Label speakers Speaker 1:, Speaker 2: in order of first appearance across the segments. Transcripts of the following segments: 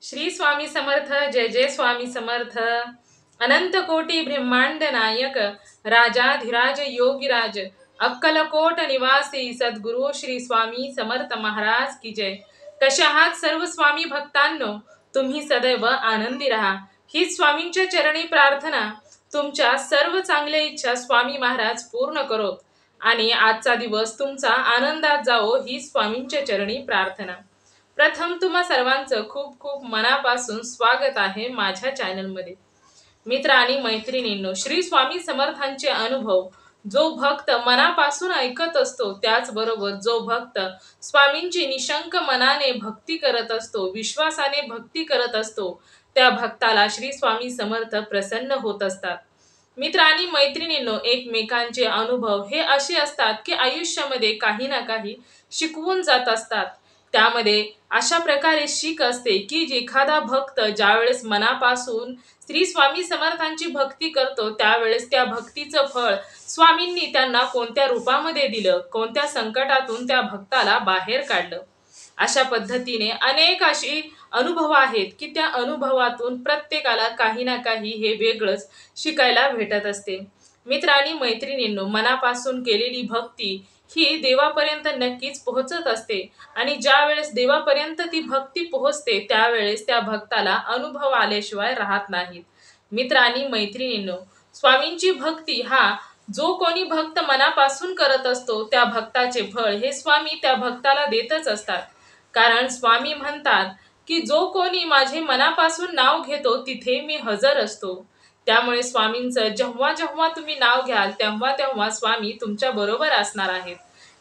Speaker 1: श्री स्वामी समर्थ जय जय स्वामी समर्थ। अनंत कोटी ब्रह्मांड नायक राजाधिराज योगीराज अक्कलकोट निवासी सद्गुरु श्री स्वामी समर्थ महाराज की जय। कशा आहात सर्व स्वामी भक्तांनो? तुम्ही सदैव आनंदी राहा हीच स्वामींच्या चरणी प्रार्थना। तुमच्या सर्व चांगल्या इच्छा स्वामी महाराज पूर्ण करोत आणि आजचा दिवस तुमचा आनंदात जावो ही स्वामींच्या चरणी प्रार्थना। प्रथम तुम्हा सर्वांचं खूप खूप मनापासून स्वागत आहे माझ्या चॅनलमध्ये। मित्र आणि मैत्रिणींनो, श्री स्वामी समर्थांचे अनुभव जो भक्त मनापासून ऐकत असतो, त्याचबरोबर जो भक्त स्वामींची निशंक मनाने भक्ती करत असतो, विश्वासाने भक्ती करत असतो, त्या भक्ताला श्री स्वामी समर्थ प्रसन्न होत असतात। मित्र आणि मैत्रिणींनो, एकमेकांचे अनुभव हे असे असतात की आयुष्यामध्ये काही ना काही शिकवून जात असतात। त्यामध्ये अशा प्रकारे शिक असते की एखादा भक्त ज्यावेळेस मनापासून श्री स्वामी समर्थांची भक्ती करतो, त्यावेळेस त्या भक्तीचं फळ स्वामींनी त्यांना कोणत्या रूपामध्ये दिलं, कोणत्या संकटातून त्या भक्ताला बाहेर काढलं। अशा पद्धतीने अनेक अशी अनुभव आहेत की त्या अनुभवातून प्रत्येकाला काही ना काही हे वेगळंच शिकायला भेटत असते। मित्र आणि मैत्रिणींनो, मनापासून केलेली भक्ती ही देवापर्यंत नक्कीच पोहोचत असते आणि ज्या वेळेस देवापर्यंत ती भक्ती पोहोचते, त्यावेळेस त्या भक्ताला अनुभव आल्याशिवाय राहत नाहीत। मित्र आणि मैत्रिणींनो, स्वामींची भक्ती हा जो कोणी भक्त मनापासून करत असतो, त्या भक्ताचे फळ हे स्वामी त्या भक्ताला देतच असतात। कारण स्वामी म्हणतात की जो कोणी माझे मनापासून नाव घेतो तिथे मी हजर असतो। त्यामुळे स्वामींचं जेव्हा जेव्हा तुम्ही नाव घ्याल तेव्हा तेव्हा स्वामी तुमच्या बरोबर असणार आहेत।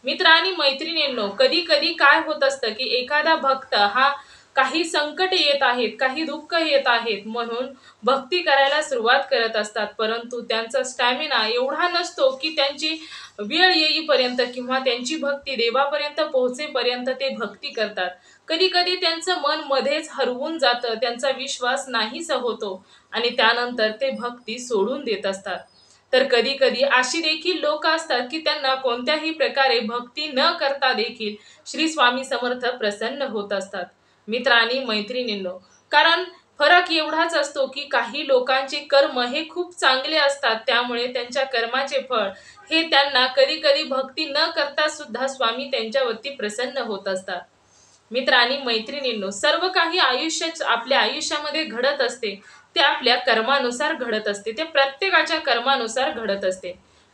Speaker 1: मित्र आणि मैत्रिणींनो, कधी कधी काय होत असतं की एखादा भक्त हा काही संकट येत आहेत, काही दुःख येत आहेत म्हणून भक्ती करायला सुरुवात करत असतात, परंतु त्यांचा स्टॅमिना एवढा नसतो की त्यांची वेळ येईपर्यंत किंवा त्यांची भक्ती देवापर्यंत पोहोचेपर्यंत ते भक्ती करतात। कधी कधी त्यांचं मन मध्येच हरवून जातं, त्यांचा विश्वास नाहीसा होतो आणि त्यानंतर ते भक्ती सोडून देत असतात। तर कधी कधी अशी देखील लोक असतात की त्यांना कोणत्याही प्रकारे भक्ती न करता देखील श्री स्वामी समर्थ प्रसन्न होत असतात। मित्र आणि मैत्रिणींनो, कारण फरक एवढाच असतो की काही लोकांचे कर्म हे खूप चांगले असतात, त्यामुळे त्यांच्या कर्माचे फळ हे त्यांना कधी कधी भक्ती न करता सुद्धा स्वामी त्यांच्यावरती प्रसन्न होत असतात। मित्र आणि मैत्रिणींनो, सर्व काही आपल्या आयुष्यामध्ये घडत असते ते आपल्या कर्मानुसार घडत असते, ते प्रत्येकाच्या कर्मानुसार घडत असते।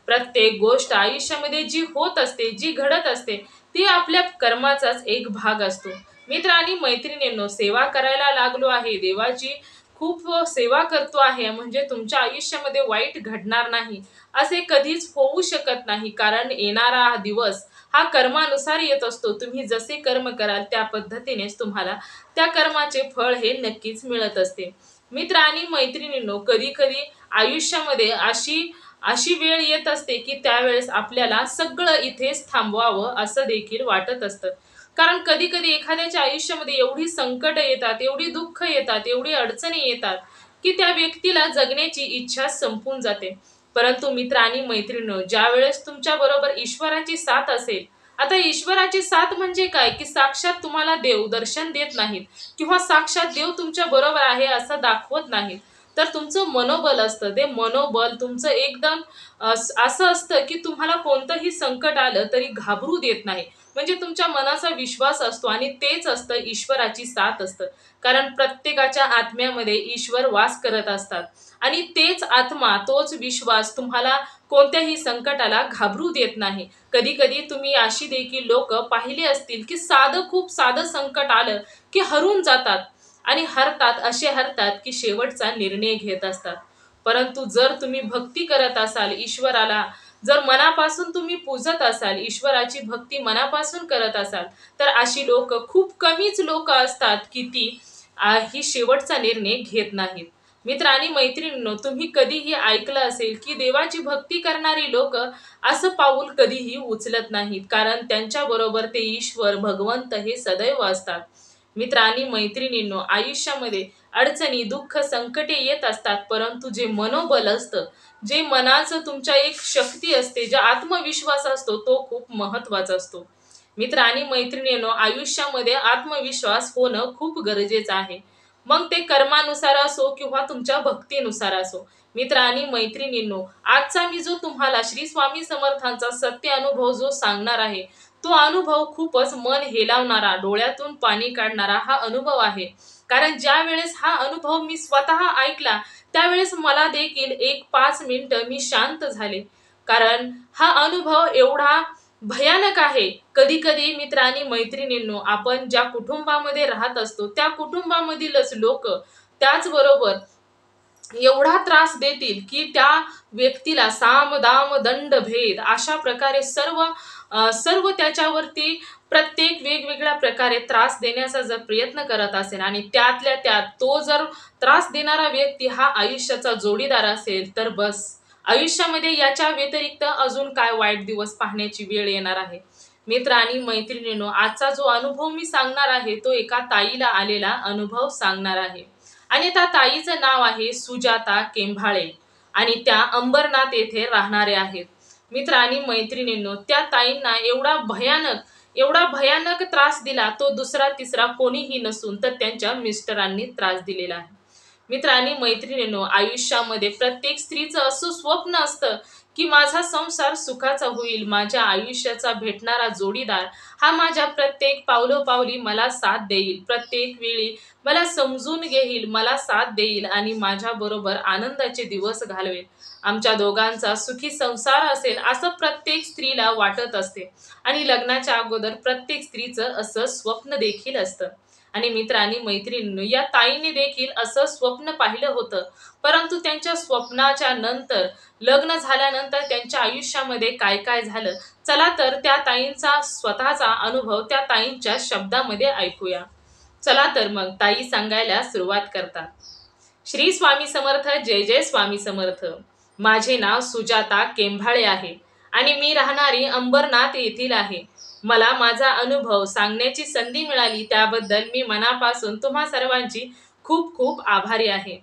Speaker 1: प्रत्येक गोष्ट आयुष्यामध्ये जी होत असते, जी घडत असते, ती आपल्या कर्माचाच एक भाग असतो। मित्र आणि मैत्रिणींनो, सेवा करायला लागलो आहे, देवाची खूप सेवा करतो आहे म्हणजे तुमच्या आयुष्यामध्ये वाईट घडणार नाही असे कधीच होऊ शकत नाही। कारण येणारा हा दिवस हा कर्मानुसार येत असतो। तुम्ही जसे कर्म कराल त्या पद्धतीनेच तुम्हाला त्या कर्माचे फळ हे नक्कीच मिळत असते। मित्र आणि मैत्रिणींनो, कधी कधी आयुष्यामध्ये अशी अशी वेळ येत असते की त्यावेळेस आपल्याला सगळं इथेच थांबवावं असं देखील वाटत असतं। कारण कधी कधी एखाद्याच्या आयुष्यामध्ये एवढी संकट येतात, एवढी दुःख येतात, एवढी अडचणी येतात की त्या व्यक्तीला जगण्याची इच्छा संपून जाते। परंतु मित्र आणि मैत्रिणींनो, ज्या वेळेस तुमच्या बरोबर ईश्वराची साथ असेल, आता ईश्वराची साथ म्हणजे काय की साक्षात तुम्हाला देव दर्शन देत नाहीत किंवा साक्षात देव तुमच्या बरोबर आहे असं दाखवत नाहीत, तर तुमचं मनोबल असतं, ते मनोबल तुमचं एकदम असं असतं की तुम्हाला कोणतंही संकट आलं तरी घाबरू देत नाही। म्हणजे तुमच्या मनाचा विश्वास असतो आणि तेच असतं ईश्वराची साथ असतं। कारण प्रत्येकाच्या आत्म्यामध्ये ईश्वर वास करत असतात आणि तेच आत्मा, तोच विश्वास तुम्हाला कोणत्याही संकटाला घाबरू देत नाही। कधी कधी तुम्ही अशी देखील लोक पाहिली असतील की खूप साधं संकट आलं की हरून जातात आणि हरतात, असे हरतात की शेवटचा निर्णय घेत असतात। परंतु जर तुम्ही भक्ती करत असाल ईश्वराला, जर मनापासून तुम्ही पूजत असाल, ईश्वराची भक्ती मनापासून करत असाल, तर अशी लोक खूप कमीच लोक असतात की ती ही शेवटचा निर्णय घेत नाहीत। मित्र आणि मैत्रिणींनो, तुम्ही कधीही ऐकलं असेल की देवाची भक्ती करणारी लोक असं पाऊल कधीही उचलत नाहीत, कारण त्यांच्या बरोबर ते ईश्वर भगवंत हे सदैव असतात। मित्र आणि मैत्रिणींनो, आयुष्यामध्ये अडचणी, दुःख, संकटे येत असतात, परंतु जे मनोबल असतं, जे मनाचं तुमच्या एक शक्ती असते, जो आत्मविश्वास असतो, तो खूप महत्त्वाचा असतो। मित्र आणि मैत्रिणींनो, आयुष्यामध्ये आत्मविश्वास होणं खूप गरजेचं आहे। मग ते कर्मानुसार असो किंवा तुमच्या भक्तीनुसार असो. मित्र आणि मैत्रिणींनो, आजचा मी जो तुम्हाला श्री स्वामी समर्थांचा सत्य अनुभव जो सांगणार आहे, तो अनुभव खूपच मन हेलावणारा, डोळ्यातून पाणी काढणारा हा अनुभव आहे. कारण ज्या वेळेस हा अनुभव मी स्वतः ऐकला, त्यावेळेस मला देखील एक 5 मिनिटं मी शांत झाले. कारण हा अनुभव एवढा भयानक आहे. कधी कधी मित्र आणि मैत्रिणींनो, आपण ज्या कुटुंबामध्ये राहत असतो त्या कुटुंबामधीलच लोक त्याचबरोबर एवढा त्रास देतील की त्या व्यक्तीला साम दाम दंड भेद अशा प्रकारे सर्व त्याच्यावरती प्रत्येक वेगवेगळ्या प्रकारे त्रास देण्याचा जर प्रयत्न करत असेल आणि त्यातल्या त्यात तो जर त्रास देणारा व्यक्ती हा आयुष्याचा जोडीदार असेल, तर बस आयुष्यामध्ये याच्या व्यतिरिक्त अजून काय वाईट दिवस पाहण्याची वेळ येणार आहे. मित्र आणि मैत्रिणींनो, आजचा जो अनुभव मी सांगणार आहे तो एका ताईला आलेला अनुभव सांगणार आहे. आणि त्या ताईचं नाव आहे सुजाता केंभाळे आणि त्या अंबरनाथ येथे राहणारे आहेत. मित्र आणि मैत्रिणींनो, त्या ताईंना एवढा भयानक त्रास दिला तो दुसरा तिसरा कोणीही नसून तर त्यांच्या मिस्टरांनी त्रास दिलेला आहे. मित्र आणि मैत्रिणींनो, आयुष्यामध्ये प्रत्येक स्त्रीचं असं स्वप्न असतं की माझा संसार सुखाचा होईल, माझ्या आयुष्याचा भेटणारा जोडीदार हा माझ्या प्रत्येक पावलोपावली मला साथ देईल, प्रत्येक वेळी मला समजून घेईल, मला साथ देईल आणि माझ्या बरोबर आनंदाचे दिवस घालवेल, आमच्या दोघांचा सुखी संसार असेल असं प्रत्येक स्त्रीला वाटत असते. आणि लग्नाच्या अगोदर प्रत्येक स्त्रीचं असं स्वप्न देखील असतं. आणि मित्र आणि मैत्रिणींनो, या ताईने देखील असं स्वप्न पाहिलं होतं. परंतु त्यांच्या स्वप्नाच्या नंतर लग्न झाल्यानंतर त्यांच्या आयुष्यामध्ये काय काय झालं, चला तर त्या ताईंचा स्वतःचा अनुभव त्या ताईंच्या शब्दामध्ये ऐकूया. चला तर मग ताई सांगायला सुरुवात करतात. श्री स्वामी समर्थ. जय जय स्वामी समर्थ. माझे नाव सुजाता केंभाळे आहे आणि मी राहणारी अंबरनाथ येथील आहे. मला माझा अनुभव सांगण्याची संधी मिळाली त्याबद्दल मी मनापासून तुम्हा सर्वांची खूप खूप आभारी आहे.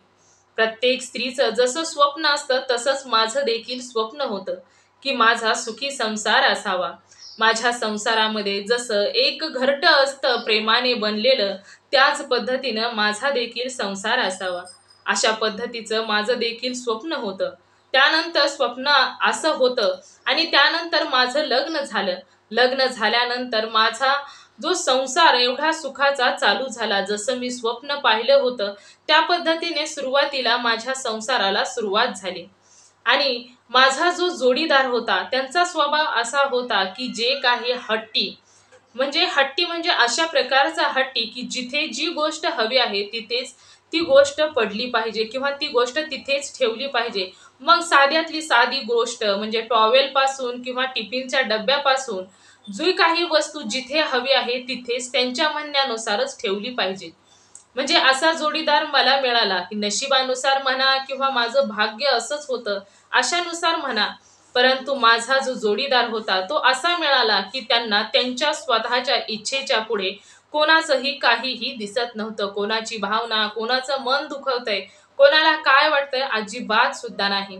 Speaker 1: प्रत्येक स्त्रीचं जसं स्वप्न असतं तसंच माझं देखील स्वप्न होतं की माझा सुखी संसार असावा. माझ्या संसारामध्ये जसं एक घरटं असतं प्रेमाने बनलेलं, त्याच पद्धतीनं माझा देखील संसार असावा, अशा पद्धतीचं माझं देखील स्वप्न होतं. त्यानंतर स्वप्न असं होतं आणि त्यानंतर माझं लग्न झालं. लग्न झाल्यानंतर माझा जो संसार एवढा सुखाचा चालू झाला, जसं मी स्वप्न पाहिलं होतं त्या पद्धतीने सुरुवातीला माझ्या संसाराला सुरुवात झाली. आणि माझा जो जोडीदार होता त्यांचा स्वभाव असा होता की जे काही हट्टी म्हणजे अशा प्रकारचा हट्टी की जिथे जी गोष्ट हवी आहे तिथेच ती गोष्ट पडली पाहिजे किंवा ती गोष्ट तिथेच ठेवली पाहिजे. मग साध्यातली साधी गोष्ट म्हणजे टॉवेल पासून किंवा टिफिनच्या डब्यापासून जी काही वस्तू जिथे हवी आहे तिथेच त्यांच्या म्हणण्यानुसारच ठेवली पाहिजे. म्हणजे असा जोडीदार मला मिळाला की नशिबानुसार म्हणा किंवा माझं भाग्य असंच होतं अशानुसार म्हणा, परंतु माझा जो जोडीदार होता तो असा मिळाला की त्यांना त्यांच्या स्वतःच्या इच्छेच्या पुढे कोणाचंही काहीही दिसत नव्हतं. कोणाची भावना, कोणाचं मन दुखवतंय, कोणाला काय वाटतंय अजिबात सुद्धा नाही.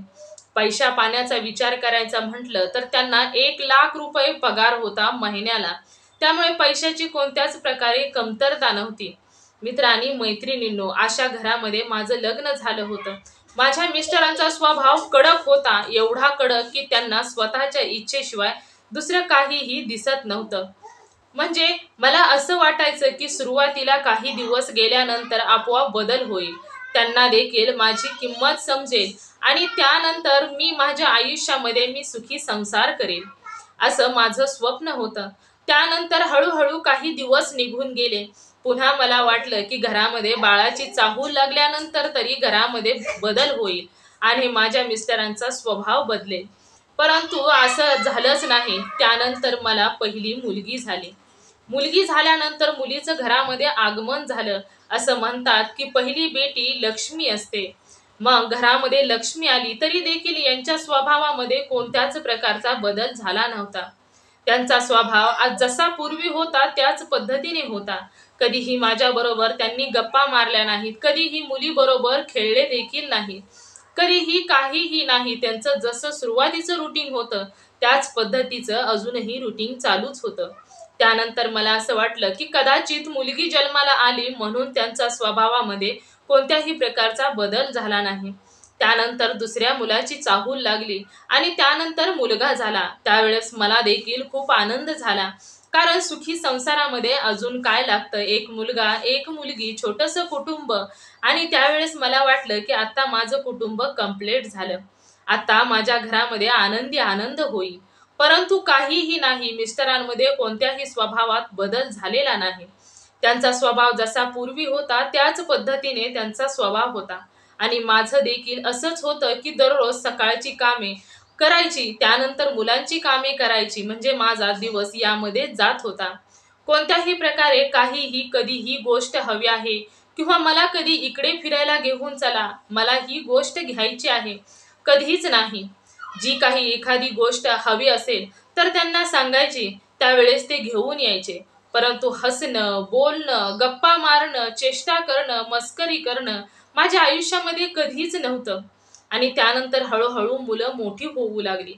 Speaker 1: पैशा पाण्याचा विचार करायचा म्हटलं तर त्यांना 1,00,000 रुपये पगार होता महिन्याला. त्यामुळे पैशाची कोणत्याच प्रकारे कमतरता नव्हती. मित्र आणि मैत्रिणींनो, अशा घरामध्ये माझं लग्न झालं होतं. माझ्या मिस्टरांचा स्वभाव कडक होता, एवढा कडक की त्यांना स्वतःच्या इच्छेशिवाय दुसरं काहीही दिसत नव्हतं. म्हणजे मला असं वाटायचं की सुरुवातीला काही दिवस गेल्यानंतर आपोआप बदल होईल, त्यांना देखील माझी किंमत समजेल आणि त्यानंतर मी माझ्या आयुष्यामध्ये मी सुखी संसार करेल, असं माझं स्वप्न होतं. त्यानंतर हळूहळू काही दिवस निघून गेले. पुन्हा मला वाटलं की घरामध्ये बाळाची चाहूल लागल्यानंतर तरी घरामध्ये बदल होईल आणि माझ्या मिस्टरांचा स्वभाव बदलेल. परंतु असं झालंच नाही. त्यानंतर मला पहिली मुलगी झाली. मुलगी झाल्यानंतर मुलीचं घरामध्ये आगमन झालं. असं म्हणतात की पहिली बेटी लक्ष्मी असते. मग घरामध्ये लक्ष्मी आली तरी देखील यांच्या स्वभावामध्ये कोणत्याच प्रकारचा बदल झाला नव्हता. त्यांचा स्वभाव आज जसा पूर्वी होता त्याच पद्धतीने होता. कधीही माझ्याबरोबर त्यांनी गप्पा मारल्या नाहीत, कधीही मुलीबरोबर खेळले देखील नाही, कधीही काहीही नाही. त्यांचं जसं सुरुवातीचं रुटीन होतं त्याच पद्धतीचं अजूनही रुटीन चालूच होतं. त्यानंतर मला असं वाटलं की कदाचित मुलगी जन्माला आली म्हणून त्यांचा स्वभावामध्ये कोणत्याही प्रकारचा बदल झाला नाही. त्यानंतर दुसऱ्या मुलाची चाहूल लागली आणि त्यानंतर मुलगा झाला. त्यावेळेस मला देखील खूप आनंद झाला, कारण सुखी संसारामध्ये अजून काय लागतं, एक मुलगा, एक मुलगी, छोटंसं कुटुंब. आणि त्यावेळेस मला वाटलं की आता माझं कुटुंब कंप्लीट झालं, आता माझ्या घरामध्ये आनंदी आनंद होईल. परंतु काहीही नाही, मिस्टरांमध्ये कोणत्याही स्वभावात बदल झालेला नाही. त्यांचा स्वभाव जसा पूर्वी होता त्याच पद्धतीने त्यांचा स्वभाव होता. आणि माझं देखील असंच होतं की दररोज सकाळची कामे करायची, त्यानंतर मुलांची कामे करायची, म्हणजे माझा दिवस यामध्ये जात होता. कोणत्याही प्रकारे काहीही कधीही गोष्ट हवी आहे किंवा मला कधी इकडे फिरायला घेऊन चला, मला ही गोष्ट घ्यायची आहे, कधीच नाही. जी काही एखादी गोष्ट हवी असेल तर त्यांना सांगायची, त्यावेळेस ते घेऊन यायचे. परंतु हसणं, बोलणं, गप्पा मारणं, चेष्टा करणं, मस्करी करणं माझ्या आयुष्यामध्ये कधीच नव्हतं. आणि त्यानंतर हळूहळू मुलं मोठी होऊ लागली.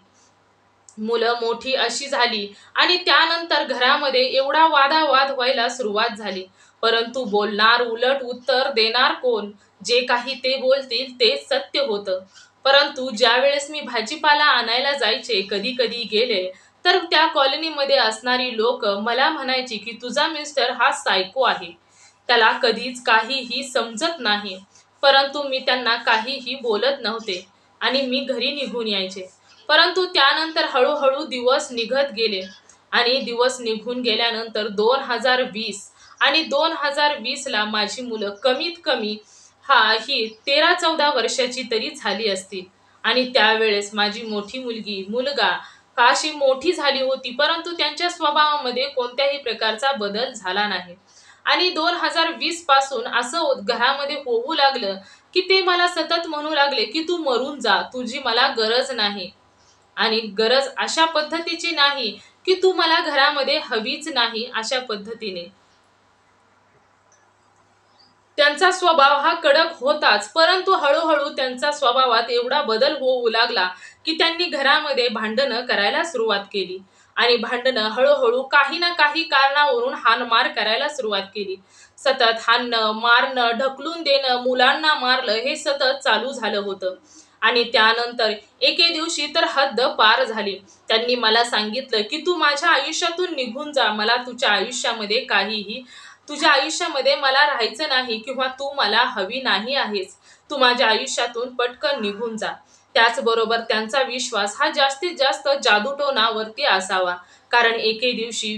Speaker 1: मुलं मोठी अशी झाली आणि त्यानंतर घरामध्ये एवढा वादावाद व्हायला सुरुवात झाली. परंतु बोलणार उलट उत्तर देणार कोण? जे काही ते बोलतील ते सत्य होतं. परंतु ज्यावेळेस मी भाजीपाला आणायला जायचे, कधी कधी गेले, तर त्या कॉलनीमध्ये असणारी लोक मला म्हणायची की तुझा मिस्टर हा सायको आहे, त्याला कधीच काहीही समजत नाही. परंतु मी त्यांना काहीही बोलत नव्हते आणि मी घरी निघून यायचे. परंतु त्यानंतर हळूहळू दिवस निघत गेले आणि दिवस निघून गेल्यानंतर 2020 आणि 2020 ला माझी मुलं कमीत कमी ही 13-14 वर्षाची तरी झाली असतील. आणि त्यावेळेस माझी मोठी मुलगी, मुलगा काशी मोठी झाली होती, परंतु त्यांच्या स्वभावामध्ये कोणत्याही प्रकारचा बदल झाला नाही. आणि 2020 पासून असं घरामध्ये होऊ लागलं की ते मला सतत म्हणू लागले की तू मरून जा, तुझी मला गरज नाही. आणि गरज अशा पद्धतीची नाही की तू मला घरामध्ये हवीच नाही, अशा पद्धतीने त्यांचा स्वभाव हा कडक होताच. परंतु हळूहळू त्यांचा स्वभावात एवढा बदल होऊ लागला की त्यांनी घरामध्ये भांडणं करायला सुरुवात केली. आणि भांडणं हळूहळू काही ना काही कारणावरून हाणमार करायला सुरुवात केली. सतत हाणणं, मारणं, ढकलून देणं, मुलांना मारलं, हे सतत चालू झालं होतं. आणि त्यानंतर एके दिवशी तर हद्द पार झाली. त्यांनी मला सांगितलं की तू माझ्या आयुष्यातून निघून जा, मला तुझ्या आयुष्यामध्ये मला राहायचं नाही किंवा तू मला हवी नाही आहेस, तू माझ्या आयुष्यातून पटकन निघून जा. त्याचबरोबर त्यांचा विश्वास हा जास्तीत जास्त जादूटोणावरती असावा, कारण एके दिवशी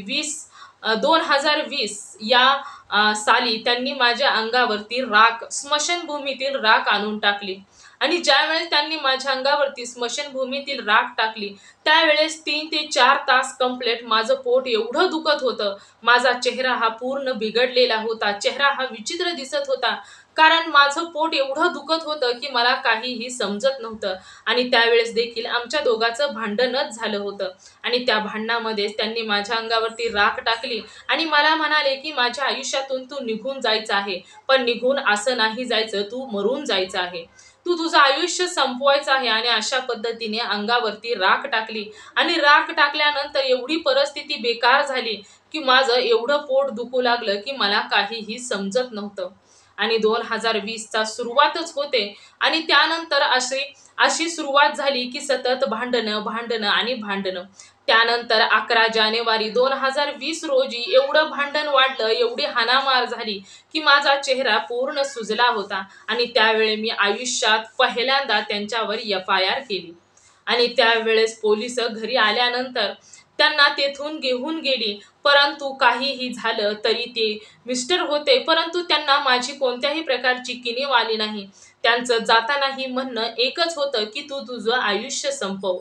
Speaker 1: 2020 या साली त्यांनी माझ्या अंगावरती राख, स्मशानभूमीतील राख आणून टाकली. आणि ज्यावेळेस त्यांनी माझ्या अंगावरती स्मशानभूमीतील राख टाकली, त्यावेळेस 3 ते 4 तास कंप्लीट माझं पोट एवढं दुखत होतं, माझा चेहरा हा पूर्ण बिघडलेला होता, चेहरा हा विचित्र दिसत होता, कारण माझं पोट एवढं दुखत होतं की मला काहीही समजत नव्हतं. आणि त्यावेळेस देखील आमच्या दोघांचं भांडणच झालं होतं. आणि त्या भांडणामध्येच त्यांनी माझ्या अंगावरती राख टाकली आणि मला म्हणाले की माझ्या आयुष्यातून तू निघून जायचं आहे, पण निघून असं नाही जायचं, तू मरून जायचं आहे, तू तुझं आयुष्य संपवायचं आहे. आणि अशा पद्धतीने अंगावरती राख टाकली. आणि राख टाकल्यानंतर एवढी परिस्थिती बेकार झाली की माझं एवढं पोट दुखू लागलं की मला काहीही समजत नव्हतं. आणि 2020 चा सुरुवातच होते आणि त्यानंतर अशी अशी सुरुवात झाली की सतत भांडणं, भांडणं आणि भांडणं. त्यानंतर 11 जानेवारी 2020 रोजी एवढं भांडण वाढलं, एवढी हाणामार झाली की माझा चेहरा पूर्ण सुजला होता. आणि त्यावेळी मी आयुष्यात पहिल्यांदा त्यांच्यावर FIR केली. आणि त्यावेळेस पोलिस घरी आल्यानंतर त्यांना तेथून घेऊन गेली. परंतु काहीही झालं तरी ते मिस्टर होते, परंतु त्यांना माझी कोणत्याही प्रकारची किणीव आली नाही. त्यांचं जातानाही म्हणणं एकच होतं की तू तुझं आयुष्य संपव.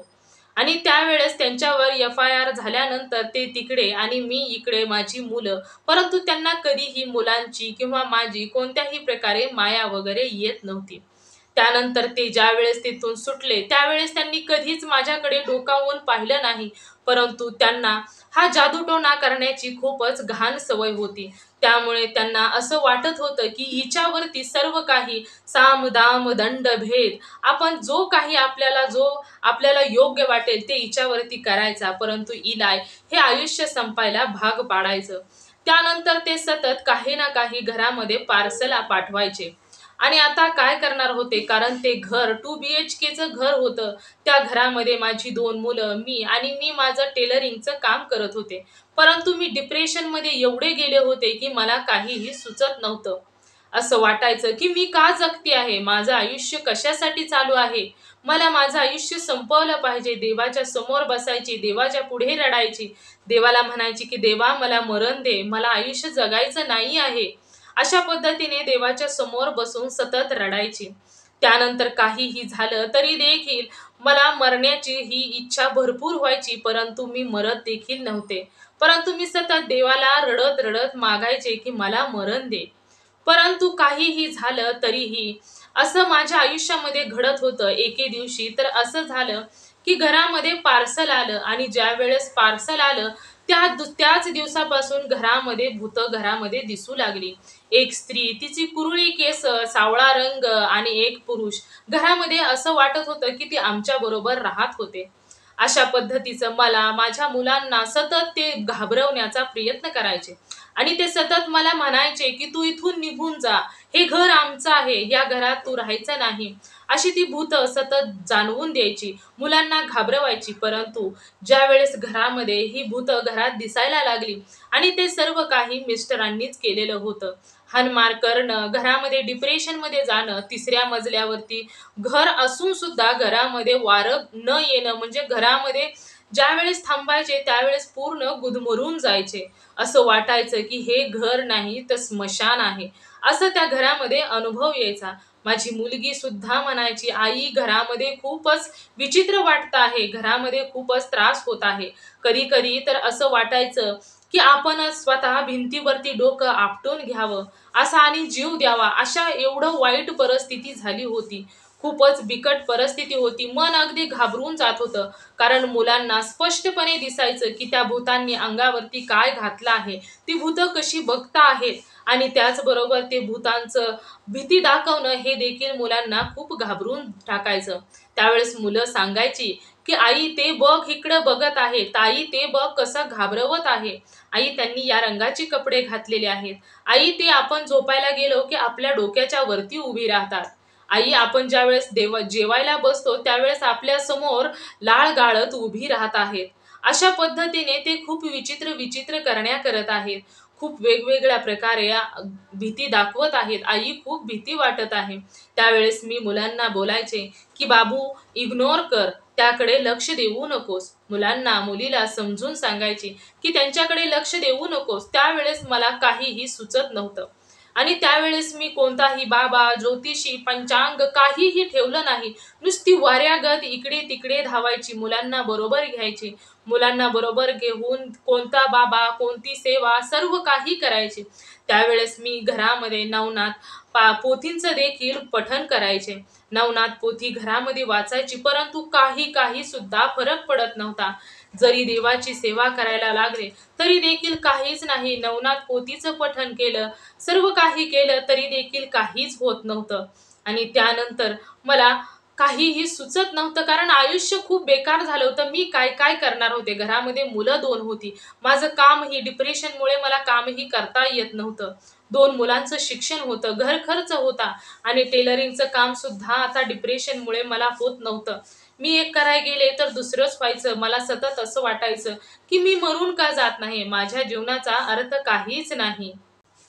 Speaker 1: आणि त्यावेळेस त्यांच्यावर FIR झाल्यानंतर ते तिकडे आणि मी इकडे, माझी मुलं, परंतु त्यांना कधीही मुलांची किंवा माझी कोणत्याही प्रकारे माया वगैरे येत नव्हती. त्यानंतर ते ज्यावेळेस तिथून सुटले त्यावेळेस त्यांनी कधीच माझ्याकडे डोकावून पाहिलं नाही, परंतु त्यांना हा जादूटोणा करण्याची खूपच घाण सवय होती. त्यामुळे त्यांना असं वाटत होतं की हिच्यावरती सर्व काही साम दाम दंड भेद, आपण जो आपल्याला योग्य वाटेल ते हिच्यावरती करायचा, परंतु हिला हे आयुष्य संपायला भाग पाडायचं. त्यानंतर ते सतत काही ना काही घरामध्ये पार्सल पाठवायचे. आणि आता काय करणार होते, कारण ते घर 2 BHKचं घर होतं. त्या घरामध्ये माझी 2 मुलं, मी माझं टेलरिंगचं काम करत होते. परंतु मी डिप्रेशनमध्ये एवढे गेले होते की मला काहीही सुचत नव्हतं. असं वाटायचं की मी का जगते आहे, माझं आयुष्य कशासाठी चालू आहे, मला माझं आयुष्य संपवलं पाहिजे. देवाच्या समोर बसायची, देवाच्या पुढे रडायची, देवाला म्हणायची की देवा मला मरण दे, मला आयुष्य जगायचं नाही आहे. अशा पद्धतीने देवाच्या समोर बसून सतत रडायची. त्यानंतर काहीही झालं तरी देखील मला मरण्याची ही इच्छा भरपूर व्हायची, परंतु मी मरत देखील नव्हते. परंतु मी सतत देवाला रडत रडत मागायचे की मला मरण दे. परंतु काहीही झालं तरीही असं माझ्या आयुष्यामध्ये घडत होतं. एके दिवशी तर असं झालं की घरामध्ये पार्सल आलं आणि ज्यावेळेस पार्सल आलं त्याच दिवसापासून घरामध्ये भूतं घरामध्ये दिसू लागली. एक स्त्री, तिची कुरळी केस, सावळा रंग आणि एक पुरुष घरामध्ये असं वाटत होतं की ते आमच्या बरोबर राहत होते. अशा पद्धतीचं मला माझ्या मुलांना सतत ते घाबरवण्याचा प्रयत्न करायचे आणि ते सतत मला म्हणायचे की तू इथून निघून जा, हे घर आमचं आहे, या घरात तू राहायचं नाही. अशी ती भूत सतत जाणवून द्यायची, मुलांना घाबरवायची. परंतु ज्यावेळेस घरामध्ये ही भूत घरात दिसायला लागली आणि ते सर्व काही मिस्टरांनीच केलेलं होतं. हाणमार करणं, घरामध्ये डिप्रेशनमध्ये जाणं, 3ऱ्या मजल्यावरती घर असून सुद्धा घरामध्ये वारं न येणं, म्हणजे घरामध्ये ज्यावेळेस थांबायचे त्यावेळेस पूर्ण गुदमरून जायचे. असं वाटायचं की हे घर नाही तर स्मशान आहे, असं त्या घरामध्ये अनुभव यायचा. माझी मुलगी सुद्धा म्हणायची, आई घरामध्ये खूपच विचित्र वाटत आहे, घरामध्ये खूपच त्रास होत आहे. कधी कधी तर असं वाटायचं की आपण स्वतः भिंतीवरती डोकं आपटून घ्यावं असा आणि जीव द्यावा, अशा एवढं वाईट परिस्थिती झाली होती. खूपच बिकट परिस्थिती होती. मन अगदी घाबरून जात होतं, कारण मुलांना स्पष्टपणे दिसायचं की त्या भूतांनी अंगावरती काय घातलं आहे, ती भूतं कशी बघता आहेत आणि त्याचबरोबर ते भूतांचं भीती दाखवणं हे देखील मुलांना खूप घाबरून टाकायचं. त्यावेळेस मुलं सांगायची की आई ते बघ इकडं बघत आहे, ताई ते बघ कसं घाबरवत आहे, आई त्यांनी या रंगाचे कपडे घातलेले आहेत, आई ते आपण झोपायला गेलो की आपल्या डोक्याच्या वरती उभी राहतात, आई आपण ज्यावेळेस जेवायला बसतो त्यावेळेस आपल्या समोर लाळ गाळत उभी राहत आहेत. अशा पद्धतीने ते खूप विचित्र विचित्र करण्या करत आहेत. खूप वेगवेगळ्या प्रकारे भीती दाखवत आहेत. आई खूप भीती वाटत आहे. त्यावेळेस मी मुलांना बोलायचे की बाबू इग्नोर कर, त्याकडे लक्ष देऊ नकोस. मुलांना मुलीला समजून सांगायची की त्यांच्याकडे लक्ष देऊ नकोस. त्यावेळेस मला काहीही सुचत नव्हतं आणि त्यावेळेस मी कोणताही बाबा, ज्योतिषी, पंचांग काहीही ठेवलं नाही. नुसती वाऱ्यागत इकडे तिकडे धावायची, मुलांना बरोबर घ्यायची, मुलांना बरोबर घेऊन कोणता बाबा, कोणती सेवा सर्व काही करायचे. त्यावेळेस मी घरामध्ये नवनाथ पोथींचं देखील पठण करायचे. नवनाथ पोथी घरामध्ये वाचायची, परंतु काही सुद्धा फरक पडत नव्हता. जरी देवाची सेवा करायला लागले तरी देखील काहीच नाही. नवनाथ पोथीचं पठण केलं, सर्व काही केलं तरी देखील काहीच होत नव्हतं. आणि त्यानंतर मला काहीही सुचत नव्हतं, कारण आयुष्य खूप बेकार झालं होतं. मी काय काय करणार होते, घरामध्ये मुलं 2 होती, माझं कामही डिप्रेशनमुळे मला कामही करता येत नव्हतं, 2 मुलांचं शिक्षण होतं, घर खर्च होता आणि टेलरिंगचं काम सुद्धा आता डिप्रेशनमुळे मला होत नव्हतं. मी एक करायला गेले तर दुसरंच व्हायचं. मला सतत असं वाटायचं की मी मरून का जात नाही, माझ्या जीवनाचा अर्थ काहीच नाही.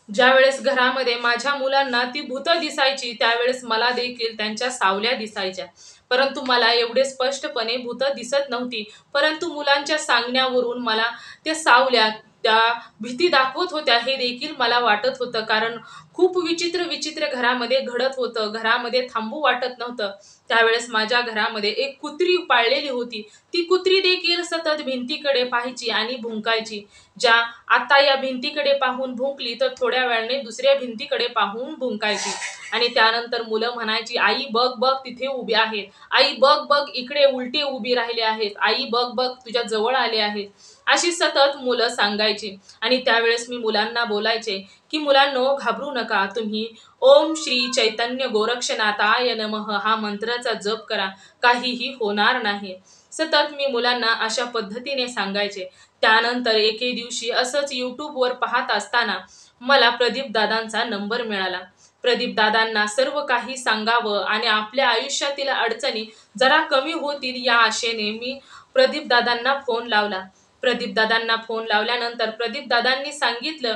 Speaker 1: ज्यावेळेस घरामध्ये माझ्या मुलांना ती भूतं दिसायची त्यावेळेस मला देखील त्यांच्या सावल्या दिसायच्या, परंतु मला एवढे स्पष्टपणे भूतं दिसत नव्हती. परंतु मुलांच्या सांगण्यावरून मला त्या सावल्या त्या भीती दाखवत होत्या हे देखील मला वाटत होतं, कारण खूप विचित्र विचित्र घरामध्ये घडत होतं. घरामध्ये थांबू वाटत नव्हतं. त्यावेळेस माझ्या घरामध्ये एक कुत्री पाळलेली होती. ती कुत्री देखील सतत भिंतीकडे पाहायची आणि भुंकायची. ज्या आता या भिंतीकडे पाहून भुंकली तर थोड्या वेळाने दुसऱ्या भिंतीकडे पाहून भुंकायची आणि त्यानंतर मुलं म्हणायची, आई बघ बघ तिथे उभी आहेत, आई बघ बघ इकडे उलटे उभी राहिले आहेत, आई बघ बघ तुझ्या जवळ आले आहेत, अशी सतत मुलं सांगायची. आणि त्यावेळेस मी मुलांना बोलायचे की मुलांनो, घाबरू नका, तुम्ही ओम श्री चैतन्य गोरक्षनाथाय नमः हा मंत्राचा जप करा, काहीही होणार नाही. सतत मी मुलांना अशा पद्धतीने सांगायचे. त्यानंतर एके दिवशी असंच यूट्यूबवर पाहत असताना मला प्रदीप दादांचा नंबर मिळाला. प्रदीप दादांना सर्व काही सांगावं आणि आपल्या आयुष्यातील अडचणी जरा कमी होतील या आशेने मी प्रदीप दादांना फोन लावला. प्रदीप दादांना फोन लावल्यानंतर प्रदीप दादांनी सांगितलं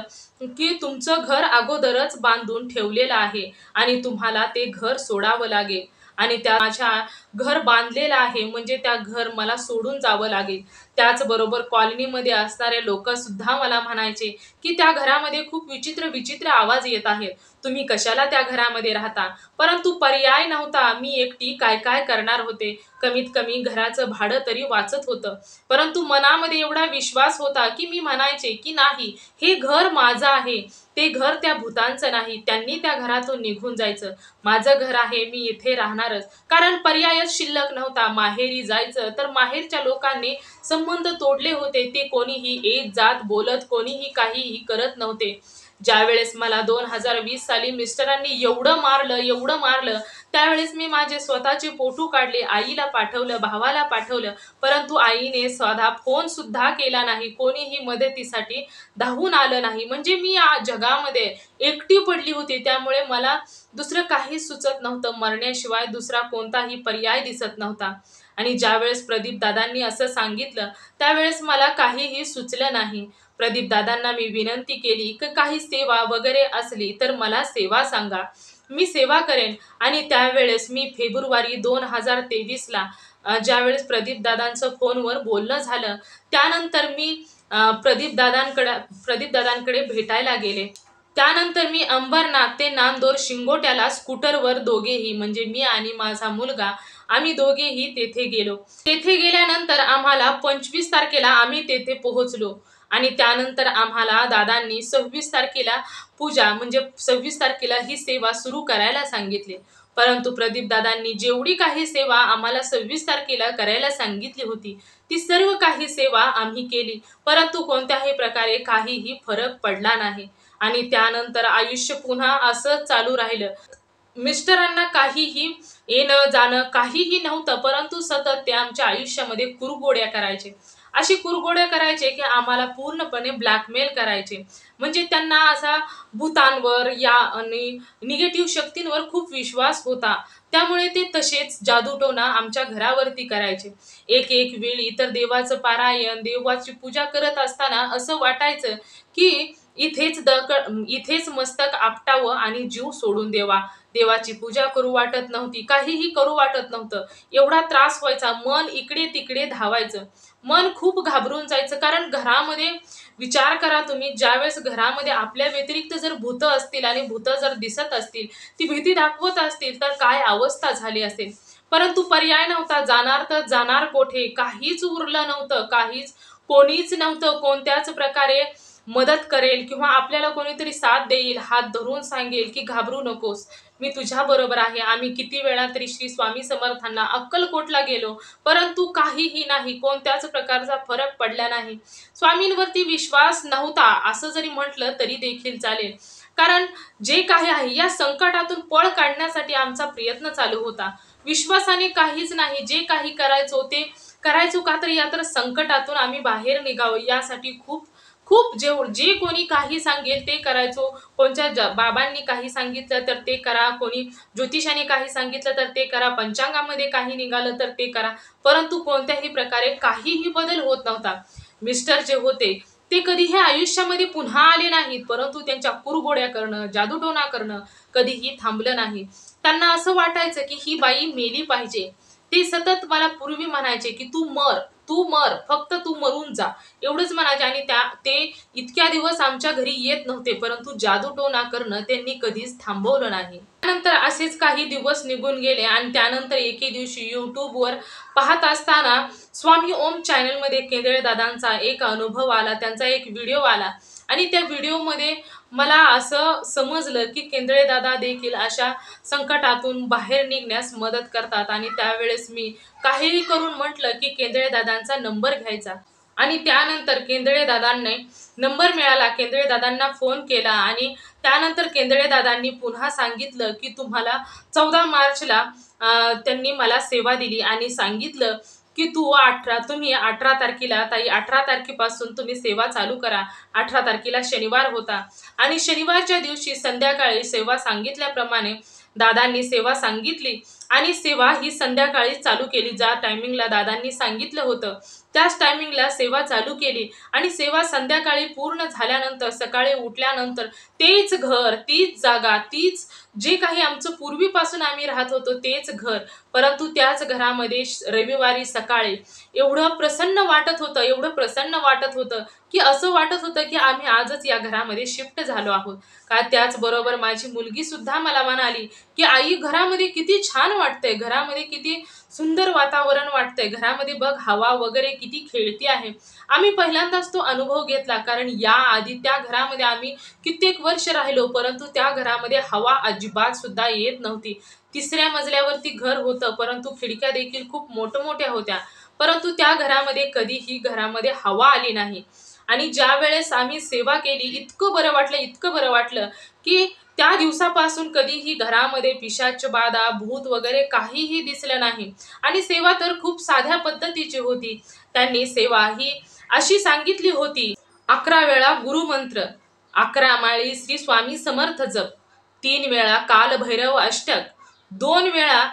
Speaker 1: की तुमचं घर अगोदरच बांधून ठेवलेलं आहे आणि तुम्हाला ते घर सोडावं लागेल आणि त्या माझ्या घर बांधलेलं आहे म्हणजे त्या घर मला सोडून जावं लागेल. त्याचबरोबर कॉलनीमध्ये असणारे लोक सुद्धा मला म्हणायचे की त्या घरामध्ये खूप विचित्र विचित्र आवाज येत आहेत, तुम्ही कशाला त्या घरामध्ये राहता. परंतु पर्याय नव्हता, मी एकटी काय काय करणार होते. कमीत कमी घराचं भाडं तरी वाचत होतं. परंतु मनामध्ये एवढा विश्वास होता की मी म्हणायचे की नाही, हे घर माझं आहे, ते घर त्या भूतांचं नाही, त्यांनी त्या घरातून निघून जायचं, माझं घर आहे, मी इथे राहणारच. कारण पर्यायच शिल्लक नव्हता. माहेरी जायचं तर माहेरच्या लोकांनी संबंध तोडले होते, ते कोणीही येत जात बोलत कोणीही काहीही करत नव्हते. ज्यावेळेस मला 2020 साली मिस्टरांनी एवढं मारलं, त्यावेळेस मी माझे स्वतःचे फोटो काढले, आईला पाठवलं, भावाला पाठवलं, परंतु आईने साधा फोन सुद्धा केला नाही, कोणीही मदतीसाठी धावून आलं नाही. म्हणजे मी या जगामध्ये एकटी पडली होती. त्यामुळे मला दुसरं काही सुचत नव्हतं, मरण्याशिवाय दुसरा कोणताही पर्याय दिसत नव्हता. आणि ज्यावेळेस प्रदीप दादांनी असं सांगितलं त्यावेळेस मला काहीही सुचलं नाही. प्रदीप दादांना मी विनंती केली की काही सेवा वगैरे असली तर मला सेवा सांगा, मी सेवा करेन. आणि त्यावेळेस मी फेब्रुवारी 2023 ला ज्यावेळेस प्रदीप दादांचं फोनवर बोलणं झालं, त्यानंतर मी प्रदीप दादांकडे भेटायला गेले. त्यानंतर मी अंबरनाथ ते नांदोर शिंगोट्याला स्कूटरवर दोघेही म्हणजे मी आणि माझा मुलगा आम्ही दोघेही तेथे गेलो. तेथे गेल्यानंतर आम्हाला 25 तारखेला आम्ही तेथे पोहोचलो आणि त्यानंतर आम्हाला दादांनी 26 तारखेला पूजा म्हणजे 26 तारखेला ही सेवा सुरू करायला सांगितली. परंतु प्रदीप दादांनी जेवढी काही सेवा आम्हाला 26 तारखेला करायला सांगितली होती ती सर्व काही सेवा आम्ही केली, परंतु कोणत्याही प्रकारे काहीही फरक पडला नाही. आणि त्यानंतर आयुष्य पुन्हा असंच चालू राहिलं. मिस्टरांना काहीही येणं जाणं काहीही नव्हतं, परंतु सतत ते आमच्या आयुष्यामध्ये कुरघोड्या करायचे. अशी कुरघोड्या करायचे की आम्हाला पूर्णपणे ब्लॅकमेल करायचे. म्हणजे त्यांना असा भूतांवर या आणि निगेटिव्ह शक्तींवर खूप विश्वास होता. त्यामुळे ते तसेच जादूटोना आमच्या घरावरती करायचे. एक एक वेळी तर देवाचं पारायण, देवाची पूजा करत असताना असं वाटायचं की इथेच मस्तक आपटावं आणि जीव सोडून देवा. देवाची पूजा करू वाटत नव्हती, काहीही करू वाटत नव्हतं. एवढा त्रास व्हायचा, मन इकडे तिकडे धावायचं, मन खूप घाबरून जायचं. कारण घरामध्ये विचार करा तुम्ही, ज्यावेळेस घरामध्ये आपल्या व्यतिरिक्त जर भूत असतील आणि भूत जर दिसत असतील, ती भीती दाखवत असतील तर काय अवस्था झाली असेल. परंतु पर्याय नव्हता, जाणार तर जाणार कोठे, काहीच उरलं नव्हतं, कोणीच नव्हतं कोणत्याच प्रकारे मदत करेल किंवा आपल्याला कोणीतरी साथ देईल, हात धरून सांगेल की घाबरू नकोस, मी तुझ्या बरोबर आहे. आम्ही किती वेळा तरी श्री स्वामी समर्थांना अक्कलकोटला गेलो, परंतु काहीही नाही, कोणत्याच प्रकारचा फरक पडला नाही. स्वामींवरती विश्वास नव्हता असं जरी म्हटलं तरी देखील चालेल. कारण जे काही आहे या संकटातून पळ काढण्यासाठी आमचा प्रयत्न चालू होता. विश्वासाने काहीच नाही, जे काही करायचो ते करायचो का तर या तर संकटातून आम्ही बाहेर निघावं यासाठी खूप खूप जे कोणी काही सांगेल ते करायचो. कोणत्या बाबांनी काही सांगितलं तर ते करा, कोणी ज्योतिषाने काही सांगितलं तर ते करा, पंचांगामध्ये काही निघालं तर ते करा, परंतु कोणत्याही प्रकारे काहीही बदल होत नव्हता. मिस्टर जे होते ते कधीही आयुष्यामध्ये पुन्हा आले नाहीत, परंतु त्यांच्या कुरघोड्या करणं, जादूटोणा करणं कधीही थांबलं नाही. त्यांना असं वाटायचं की ही बाई मेली पाहिजे. ते सतत मला पूर्वी म्हणायचे की तू मर, तू मर, फक्त तू मरून जा, एवढंच म्हणायचे. आणि ते इतक्या दिवस आमच्या घरी येत नव्हते, परंतु जादूटोणा करणं त्यांनी कधीच थांबवलं नाही. त्यानंतर असेच काही दिवस निघून गेले आणि त्यानंतर एके दिवशी यूट्यूबवर पाहत असताना स्वामी ओम चॅनलमध्ये केंद्रे दादांचा एक अनुभव आला, त्यांचा एक व्हिडिओ आला. आणि त्या व्हिडिओमध्ये मला असं समजलं की केंद्रे दादा देखील अशा संकटातून बाहेर निघण्यास मदत करतात. आणि त्यावेळेस मी काहीही करून म्हटलं की केंद्रे दादांचा नंबर घ्यायचा. आणि त्यानंतर केंद्रे दादांनी नंबर मिळाला, केंद्रे दादांना फोन केला. आणि त्यानंतर केंद्रे दादांनी पुन्हा सांगितलं की तुम्हाला 14 मार्चला त्यांनी मला सेवा दिली आणि सांगितलं की तुम्ही 18 तारखेला ताई 18 तारखेपासून तुम्ही सेवा चालू करा. 18 तारखेला शनिवार होता आणि शनिवारच्या दिवशी संध्याकाळी सेवा सांगितल्याप्रमाणे दादांनी सेवा सांगितली आणि सेवा ही संध्याकाळी चालू केली. ज्या टायमिंगला दादांनी सांगितलं होतं त्याच टायमिंगला सेवा चालू केली. आणि सेवा संध्याकाळी पूर्ण झाल्यानंतर सकाळी उठल्यानंतर तेच घर, तीच जागा, तीच जे काही आमचं पूर्वीपासून आम्ही राहत होतो तेच घर, परंतु त्याच घरामध्ये रविवारी सकाळी एवढं प्रसन्न वाटत होतं, एवढं प्रसन्न वाटत होतं की असं वाटत होतं की आम्ही आजच या घरामध्ये शिफ्ट झालो आहोत. का त्याचबरोबर माझी मुलगी सुद्धा मला म्हणाली की आई घरामध्ये किती छान वाटतंय, घरामध्ये किती सुंदर वातावरण वाटतंय, घरामध्ये बघ हवा वगैरे किती खेळती आहे. आम्ही पहिल्यांदाच तो अनुभव घेतला, कारण या आधी त्या घरामध्ये आम्ही कित्येक वर्ष राहिलो, परंतु त्या घरामध्ये हवा अजिबात सुद्धा येत नव्हती. 3ऱ्या मजल्यावरती घर होतं, परंतु खिडक्या देखील खूप मोठमोठ्या होत्या, परंतु त्या घरामध्ये कधीही घरामध्ये हवा आली नाही. आणि ज्या वेळेस आम्ही सेवा केली इतकं बरं वाटलं, इतकं बरं वाटलं की त्या दिवसापासून कधीही घरामध्ये पिशाच बाधा, भूत वगैरे काहीही दिसलं नाही. आणि सेवा तर खूप साध्या पद्धतीची होती. त्यांनी सेवा ही अशी सांगितली होती, 11 वेळा गुरुमंत्र, 11 माळी श्री स्वामी समर्थ जप, 3 वेळा कालभैरव अष्टक, 2 वेळा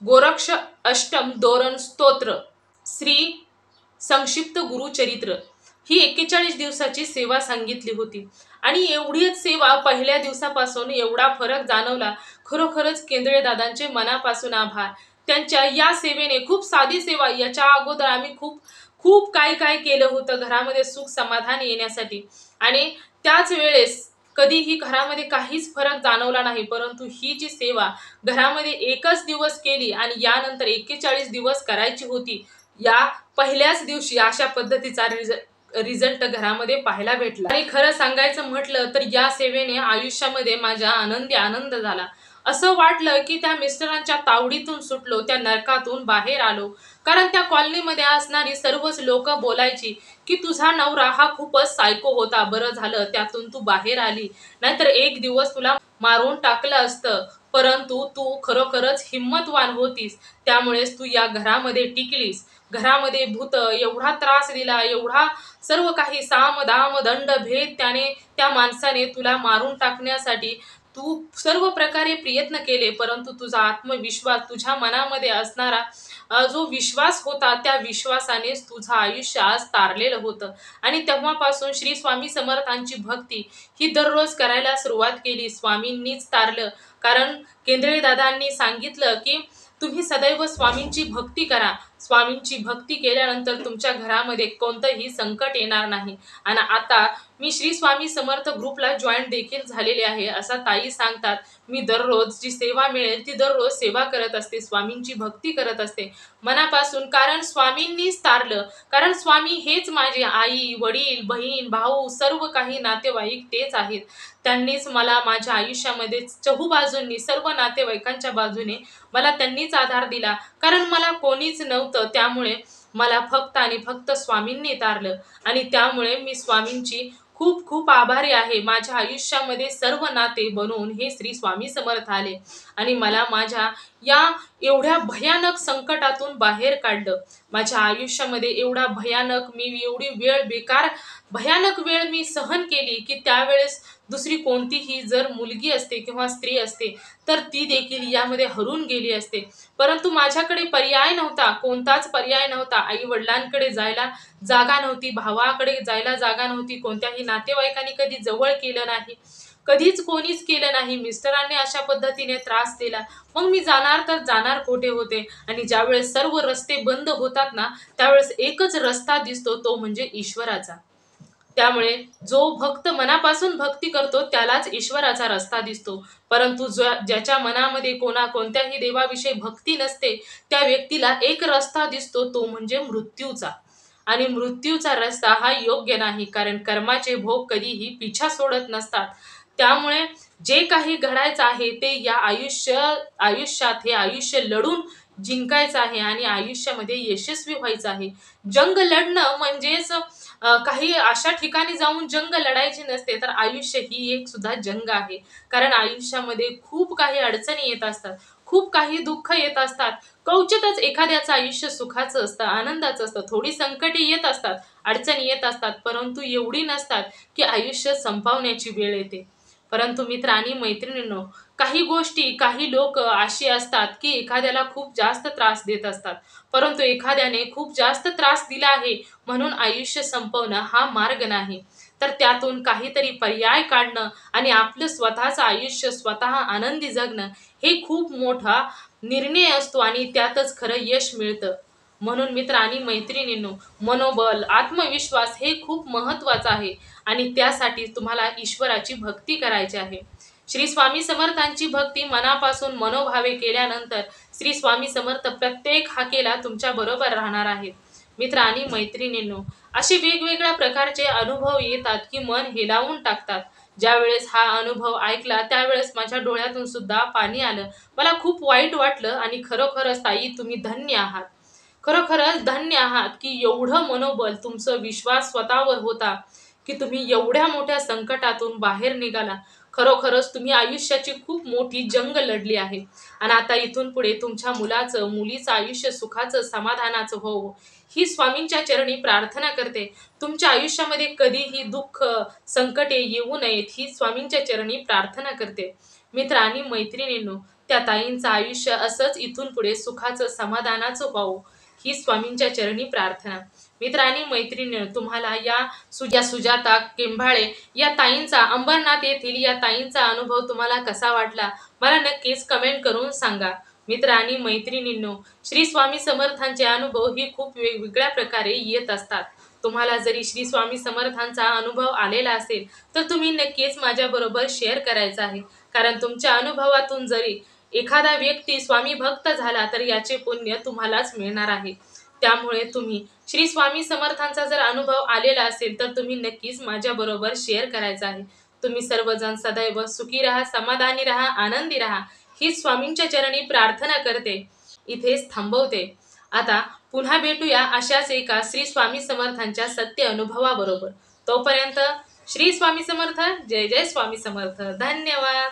Speaker 1: गोरक्ष अष्टम दोरण स्तोत्र, श्री संक्षिप्त गुरुचरित्र, ही 41 दिवसाची सेवा सांगितली होती. आणि एवढीच सेवा पहिल्या दिवसापासून एवढा फरक जाणवला. खरोखरच केंद्रे दादांचे मनापासून आभार. त्यांच्या या सेवेने, खूप साधी सेवा, याच्या अगोदर आम्ही खूप खूप काय काय केलं होतं घरामध्ये सुख समाधान येण्यासाठी, आणि त्याच वेळेस कधीही घरामध्ये काहीच फरक जाणवला नाही. परंतु ही जी सेवा घरामध्ये एकच दिवस केली आणि यानंतर 41 दिवस करायची होती, या पहिल्याच दिवशी अशा पद्धतीचा रिझल्ट घरामध्ये पाहायला भेटला. आणि खरं सांगायचं म्हटलं तर या सेवेने आयुष्यामध्ये माझ्या आनंद झाला. असं वाटलं की त्या मिस्टरांच्या तावडीतून सुटलो, त्या नरकातून बाहेर आलो. कारण त्या कॉलनीमध्ये असणारी सर्वच लोक बोलायची की तुझा नवरा हा खूपच सायको होता, बरं झालं त्यातून तू बाहेर आली, नाहीतर एक दिवस तुला मारून टाकलं असतं. परंतु तू खरोखरच हिम्मतवान होतीस, त्यामुळेच तू या घरामध्ये टिकलीस. घरामध्ये भूत एवढा त्रास दिला, एवढा सर्व काही साम दाम दंड भेद त्या माणसाने तुला मारून टाकण्यासाठी तू सर्व प्रकारे प्रयत्न केले, परंतु तुझा आत्मविश्वास, तुझ्या मनामध्ये असणारा जो विश्वास होता, त्या विश्वासानेच तुझं आयुष्य आज तारलेलं होतं. आणि तेव्हापासून श्री स्वामी समर्थांची भक्ती ही दररोज करायला सुरुवात केली. स्वामींनीच तारलं, कारण केंद्रे दादांनी सांगितलं की तुम्ही सदैव स्वामींची भक्ती करा. स्वामींची भक्ती केल्यानंतर तुमच्या घरामध्ये कोणतंही संकट येणार नाही. आणि आता मी श्री स्वामी समर्थ ग्रुपला जॉईन देखील झालेले आहे. असं ताई सांगतात, मी दररोज जी सेवा मिळेल ती दररोज सेवा करत असते, स्वामींची भक्ती करत असते मनापासून, कारण स्वामींनीच तारलं. कारण स्वामी हेच माझे आई, वडील, बहीण, भाऊ, सर्व काही नातेवाईक तेच आहेत. त्यांनीच मला माझ्या आयुष्यामध्ये चहूबाजूंनी, सर्व नातेवाईकांच्या बाजूने मला त्यांनीच आधार दिला, कारण मला कोणीच नव्हतं. त्यामुळे मला फक्त आणि फक्त स्वामींनी तारलं. आणि त्यामुळे मी स्वामींची खूप खूप आभारी आहे. माझ्या आयुष्यामध्ये सर्व नाते बनवून हे श्री स्वामी समर्थ आले आणि मला माझ्या या एवढ्या भयानक संकटातून बाहेर काढलं. माझ्या आयुष्यामध्ये एवढा भयानक, मी एवढी वेळ बेकार भयानक वेळ मी सहन केली की त्यावेळेस दुसरी कोणतीही जर मुलगी असते किंवा स्त्री असते तर ती देखील यामध्ये हरून गेली असते. परंतु माझ्याकडे पर्याय नव्हता, कोणताच पर्याय नव्हता. आई वडिलांकडे जायला जागा नव्हती, भावाकडे जायला जागा नव्हती, कोणत्याही नातेवाईकांनी कधी जवळ केलं नाही. कधीच कोणीच केलं नाही. मिस्टरांनी अशा पद्धतीने त्रास दिला, मग मी जाणार तर जाणार कुठे होते. आणि ज्यावेळेस सर्व रस्ते बंद होतात ना, त्यावेळेस एकच रस्ता दिसतो, तो म्हणजे ईश्वराचा. त्यामुळे जो भक्त मनापासून भक्ती करतो त्यालाच ईश्वराचा रस्ता दिसतो. परंतु ज्याच्या मनामध्ये कोणत्याही देवाविषयी भक्ती नसते, त्या व्यक्तीला एक रस्ता दिसतो, तो म्हणजे मृत्यूचा. आणि मृत्यूचा रस्ता हा योग्य नाही, कारण कर्माचे भोग कधीही पिछा सोडत नसतात. त्यामुळे जे काही घडायचं आहे ते या आयुष्यात हे आयुष्य लढून जिंकायचं आहे आणि आयुष्यामध्ये यशस्वी व्हायचं आहे. जंग लढणं म्हणजेच काही अशा ठिकाणी जाऊन जंग लढायची नसते, तर आयुष्य ही एक सुद्धा जंग आहे. कारण आयुष्यामध्ये खूप काही अडचणी येत असतात, खूप काही दुःख येत असतात. क्वचितच एखाद्याचं आयुष्य सुखाचं असतं, आनंदाचं असतं. थोडी संकटे येत असतात, अडचणी येत असतात, परंतु एवढी नसतात की आयुष्य संपवण्याची वेळ येते. परंतु मित्र आणि मैत्रिणींनो, काही गोष्टी, काही लोक अशी असतात की एखाद्याला खूप जास्त त्रास देत असतात, परंतु एखाद्याने खूप जास्त त्रास दिला आहे म्हणून आयुष्य संपवणं हा मार्ग नाही. तर त्यातून काहीतरी पर्याय काढणं आणि आपलं स्वतःचं आयुष्य स्वतः आनंदी जगणं हे खूप मोठा निर्णय असतो आणि त्यातच खरं यश मिळतं. म्हणून मित्र आणि मैत्रिणींनो, मनोबल, आत्मविश्वास हे खूप महत्वाचं आहे आणि त्यासाठी तुम्हाला ईश्वराची भक्ती करायची आहे. श्री स्वामी समर्थांची भक्ती मनापासून मनोभावे केल्यानंतर श्री स्वामी समर्थ प्रत्येक हाकेला तुमच्या बरोबर राहणार आहेत. मित्र आणि मैत्रिणींनो, असे वेगवेगळ्या प्रकारचे अनुभव येतात की मन हेलावून टाकतात. ज्यावेळेस हा अनुभव ऐकला त्यावेळेस माझ्या डोळ्यातून सुद्धा पाणी आलं. मला खूप वाईट वाटलं आणि खरोखरच ताई तुम्ही धन्य आहात. खरोखरच धन्य आहात की एवढं मनोबल, तुमचं विश्वास स्वतःवर होता की तुम्ही एवढ्या मोठ्या संकटातून बाहेर निघाला. खरोखरच तुम्ही आयुष्याची खूप मोठी जंग लढली आहे आणि आता इथून पुढे तुमच्या मुलाचं, मुलीचं आयुष्य सुखाचं, समाधानाचं हो, ही स्वामींच्या चरणी प्रार्थना करते. तुमच्या आयुष्यामध्ये कधीही दुःख, संकटे येऊ नयेत ही स्वामींच्या चरणी प्रार्थना करते. मित्र आणि मैत्रिणींनो, त्या ताईंचं आयुष्य असंच इथून पुढे सुखाचं, समाधानाचं व्हावं ही स्वामींच्या चरणी प्रार्थना. मित्र आणि मैत्रिणी, तुम्हाला या सुजाता केंभाळे या ताईंचा, अंबरनाथ येथील या ताईंचा अनुभव तुम्हाला कसा वाटला मला नक्कीच कमेंट करून सांगा. मित्र आणि मैत्रिणींनो, श्री स्वामी समर्थांचे अनुभव ही खूप वेगवेगळ्या प्रकारे येत असतात. तुम्हाला जरी श्री स्वामी समर्थांचा अनुभव आलेला असेल तर तुम्ही नक्कीच माझ्याबरोबर शेअर करायचा आहे. कारण तुमच्या अनुभवातून जरी एखादा व्यक्ती स्वामी भक्त झाला तर याचे पुण्य तुम्हालाच मिळणार आहे. त्यामुळे तुम्ही श्री स्वामी समर्थांचा जर अनुभव आलेला असेल तर तुम्ही नक्कीच माझ्याबरोबर शेअर करायचा आहे. तुम्ही सर्वजण सदैव सुखी राहा, समाधानी राहा, आनंदी राहा ही स्वामींच्या चरणी प्रार्थना करते. इथेच थांबवते. आता पुन्हा भेटूया अशाच एका श्री स्वामी समर्थांच्या सत्य अनुभवाबरोबर. तोपर्यंत श्री स्वामी समर्थ. जय जय स्वामी समर्थ. धन्यवाद.